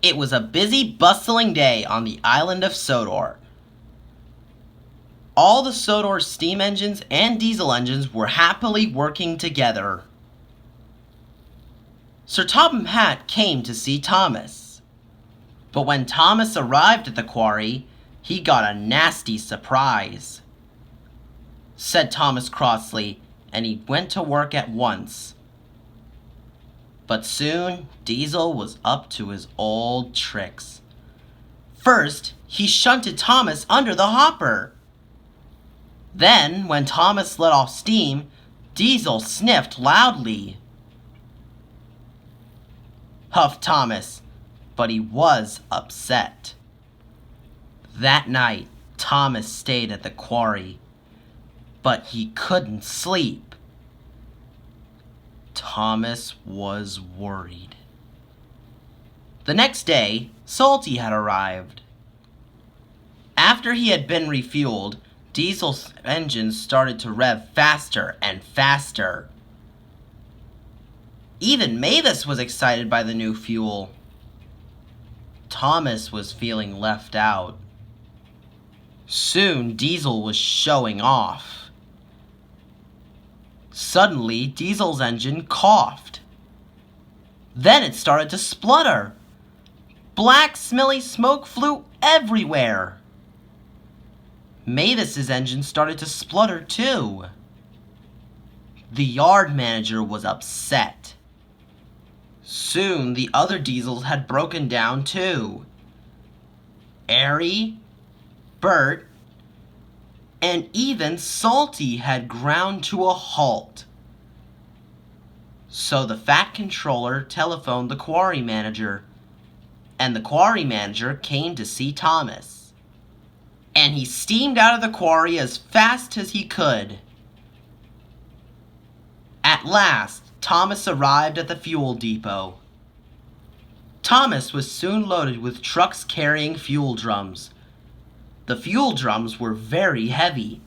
It was a busy, bustling day on the island of Sodor. All the Sodor steam engines and diesel engines were happily working together. Sir Topham Hatt came to see Thomas. But when Thomas arrived at the quarry, he got a nasty surprise, said Thomas crossly, and he went to work at once. But soon, Diesel was up to his old tricks. First, he shunted Thomas under the hopper. Then, when Thomas let off steam, Diesel sniffed loudly. Huffed Thomas, but he was upset. That night, Thomas stayed at the quarry, but he couldn't sleep. Thomas was worried. The next day, Salty had arrived. After he had been refueled, Diesel's engines started to rev faster and faster. Even Mavis was excited by the new fuel. Thomas was feeling left out. Soon, Diesel was showing off. Suddenly, Diesel's engine coughed. Then it started to splutter. Black, smelly smoke flew everywhere. Mavis's engine started to splutter too. The yard manager was upset. Soon, the other diesels had broken down too. Airy, Bert, and even Salty had ground to a halt. So the Fat Controller telephoned the quarry manager, and the quarry manager came to see Thomas. And he steamed out of the quarry as fast as he could. At last, Thomas arrived at the fuel depot. Thomas was soon loaded with trucks carrying fuel drums. The fuel drums were very heavy.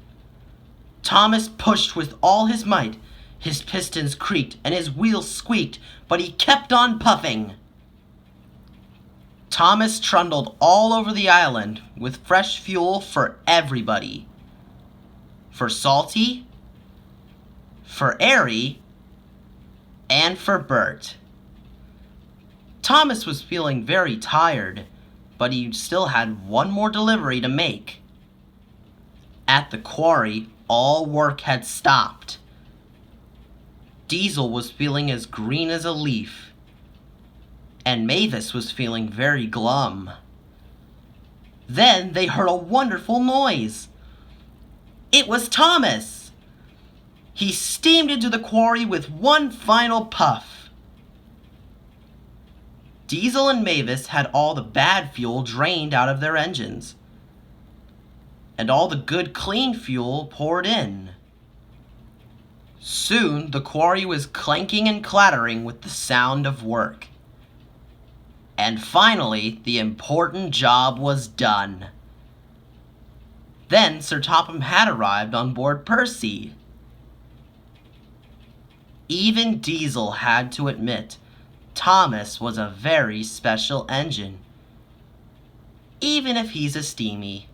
Thomas pushed with all his might. His pistons creaked and his wheels squeaked, but he kept on puffing. Thomas trundled all over the island with fresh fuel for everybody. For Salty, for Airy, and for Bert. Thomas was feeling very tired, but he still had one more delivery to make. At the quarry, all work had stopped. Diesel was feeling as green as a leaf, and Mavis was feeling very glum. Then they heard a wonderful noise. It was Thomas! He steamed into the quarry with one final puff. Diesel and Mavis had all the bad fuel drained out of their engines, and all the good clean fuel poured in. Soon the quarry was clanking and clattering with the sound of work. And finally, the important job was done. Then Sir Topham Hatt arrived on board Percy. Even Diesel had to admit Thomas was a very special engine, even if he's a steamy.